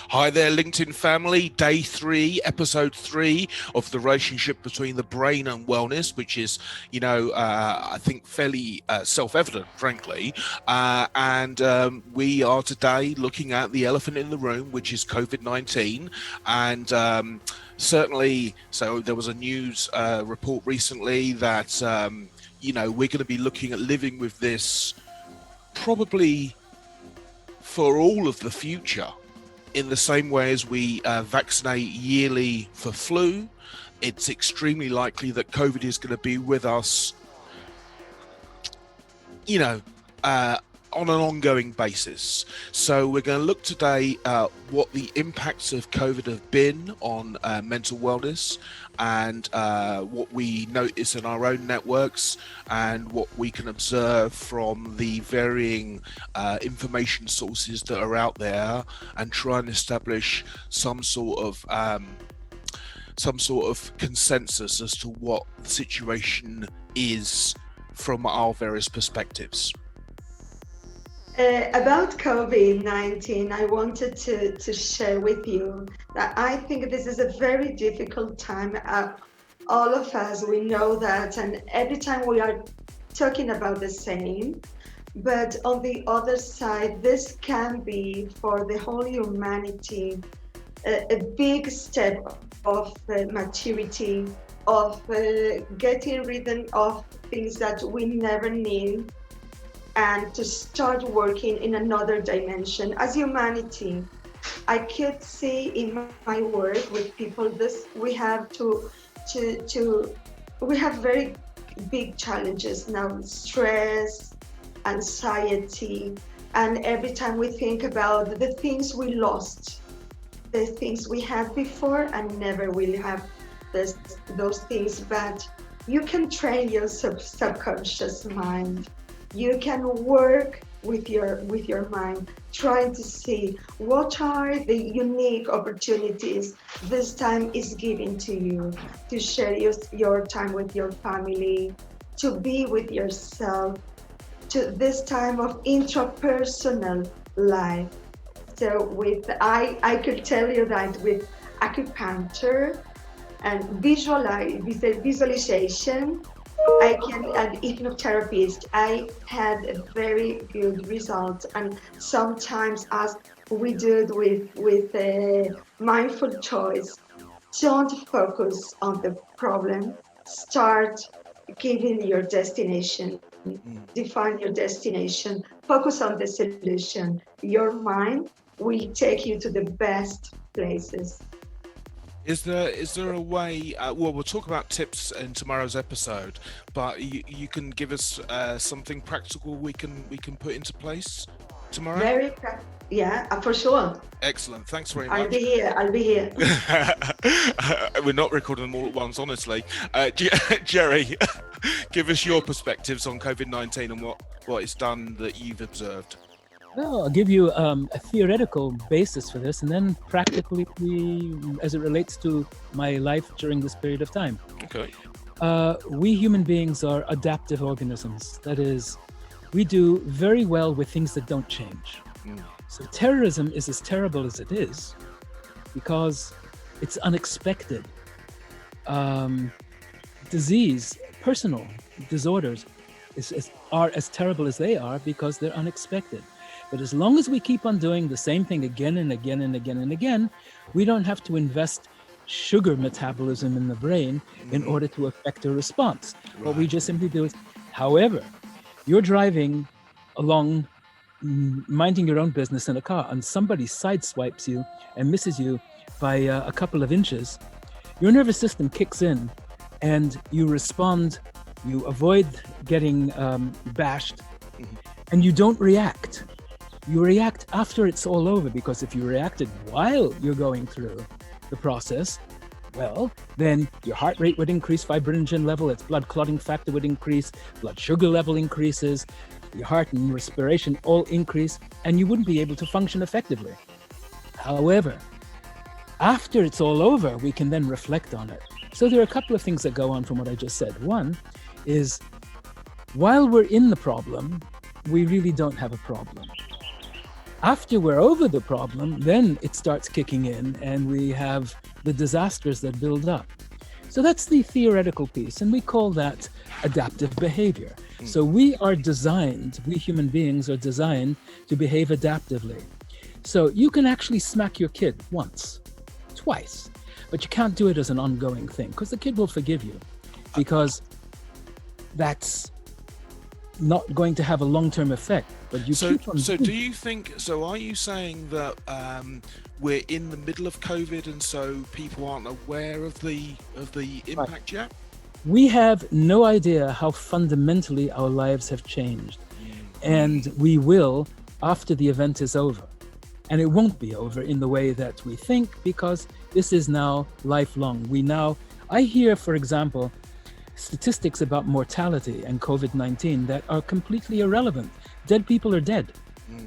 Hi there, LinkedIn family. Day 3, episode 3 of the relationship between the brain and wellness, which is, I think fairly self-evident, frankly. And we are today looking at the elephant in the room, which is COVID-19. And certainly, so there was a news report recently that, we're going to be looking at living with this probably for all of the future. In the same way as we vaccinate yearly for flu, it's extremely likely that COVID is going to be with us, on an ongoing basis. So we're going to look today at what the impacts of COVID have been on mental wellness, and what we notice in our own networks, and what we can observe from the varying information sources that are out there, and try and establish some sort of consensus as to what the situation is from our various perspectives. About COVID-19, I wanted to share with you that I think this is a very difficult time. All of us, we know that, and every time we are talking about the same. But on the other side, this can be for the whole humanity a big step of maturity, of getting rid of things that we never knew, and to start working in another dimension. As humanity, I could see in my work with people this we have to we have very big challenges now: stress, anxiety, and every time we think about the things we lost, the things we had before and never will have those things. But you can train your subconscious mind. You can work with your mind, trying to see what are the unique opportunities this time is giving to you, to share your time with your family, to be with yourself, to this time of intrapersonal life. So I could tell you that with acupuncture and visualization, I can, and hypnotherapist, I had a very good result. And sometimes, as we do it with a mindful choice, don't focus on the problem. Start giving your destination, define your destination, focus on the solution. Your mind will take you to the best places. Is there a way? Well, we'll talk about tips in tomorrow's episode, but you can give us something practical we can put into place tomorrow. Yeah, for sure. Excellent. Thanks very I'll be much. here. I'll be here. We're not recording them all at once, honestly. Jerry, give us your perspectives on COVID-19 and what it's done that you've observed. Well, I'll give you a theoretical basis for this, and then practically, as it relates to my life during this period of time. Okay. We human beings are adaptive organisms. That is, we do very well with things that don't change. So terrorism is as terrible as it is because it's unexpected. Disease, personal disorders are as terrible as they are because they're unexpected. But as long as we keep on doing the same thing again and again and again and again, we don't have to invest sugar metabolism in the brain in order to affect a response. Right. What we just simply do is, however, you're driving along, minding your own business in a car, and somebody sideswipes you and misses you by a couple of inches, your nervous system kicks in and you respond, you avoid getting bashed, and you don't react. You react after it's all over, because if you reacted while you're going through the process, well, then your heart rate would increase, fibrinogen level, its blood clotting factor would increase, blood sugar level increases, your heart and respiration all increase, and you wouldn't be able to function effectively. However, after it's all over, we can then reflect on it. So there are a couple of things that go on from what I just said. One is, while we're in the problem, we really don't have a problem. After we're over the problem, then it starts kicking in and we have the disasters that build up. So that's the theoretical piece, and we call that adaptive behavior. So we human beings are designed to behave adaptively. So you can actually smack your kid once, twice, but you can't do it as an ongoing thing because the kid will forgive you, because that's not going to have a long-term effect. But you keep on. So do you think? So are you saying that we're in the middle of COVID, and so people aren't aware of the impact yet? We have no idea how fundamentally our lives have changed, and we will after the event is over. And it won't be over in the way that we think, because this is now lifelong. I hear, for example, statistics about mortality and COVID-19 that are completely irrelevant. Dead people are dead.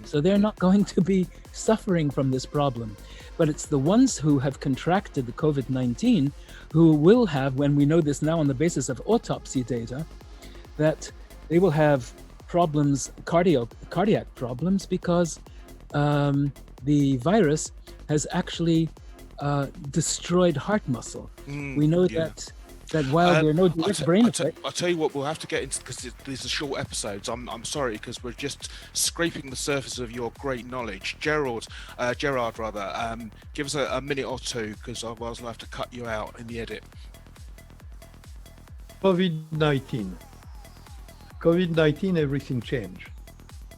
So they're not going to be suffering from this problem. But it's the ones who have contracted the COVID-19 who will have, when we know this now on the basis of autopsy data, that they will have problems, cardiac problems, because the virus has actually destroyed heart muscle. We know that while there are no direct brain effects. I'll tell you what, we'll have to get into, because these are short episodes. I'm sorry, because we're just scraping the surface of your great knowledge. Gerard, give us a minute or two, because otherwise I'll have to cut you out in the edit. COVID-19, everything changed,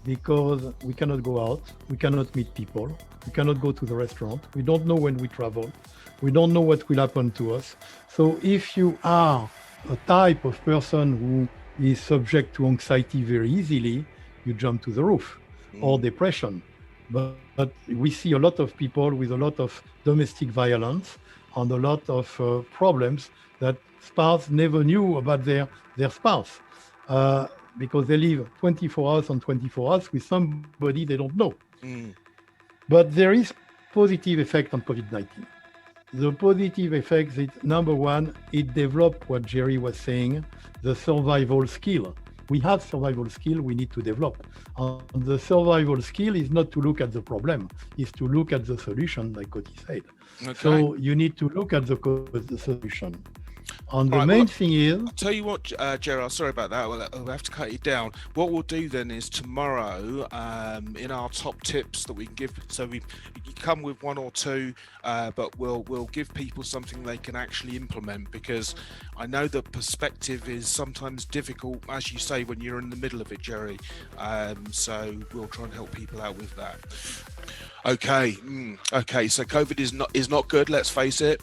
because we cannot go out, we cannot meet people, we cannot go to the restaurant, we don't know when we travel, we don't know what will happen to us. So if you are a type of person who is subject to anxiety very easily, you jump to the roof, or depression. But we see a lot of people with a lot of domestic violence and a lot of problems that spouse never knew about their spouse, because they live 24 hours on 24 hours with somebody they don't know. But there is positive effect on COVID-19. The positive effect is, number one, it developed what Jerry was saying, the survival skill. We have survival skill we need to develop. And the survival skill is not to look at the problem, is to look at the solution, like Cody said. Okay. So you need to look at the solution. And the main thing is... I'll tell you what, Gerard, sorry about that. We'll have to cut you down. What we'll do then is tomorrow, in our top tips that we can give, so you come with one or two, but we'll give people something they can actually implement, because I know the perspective is sometimes difficult, as you say, when you're in the middle of it, Jerry. So we'll try and help people out with that. Okay. Okay. So COVID is not good. Let's face it.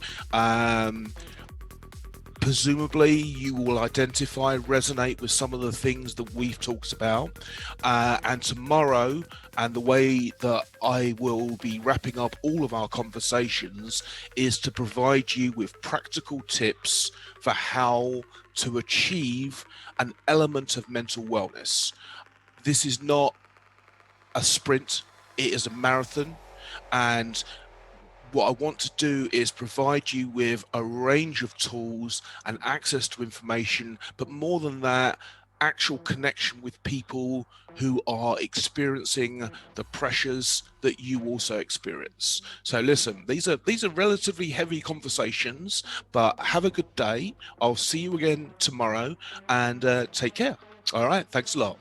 Presumably you will resonate with some of the things that we've talked about, and tomorrow, and the way that I will be wrapping up all of our conversations, is to provide you with practical tips for how to achieve an element of mental wellness. This is not a sprint, it is a marathon, and what I want to do is provide you with a range of tools and access to information, but more than that, actual connection with people who are experiencing the pressures that you also experience. So listen, these are relatively heavy conversations, but have a good day. I'll see you again tomorrow, and take care. All right, thanks a lot.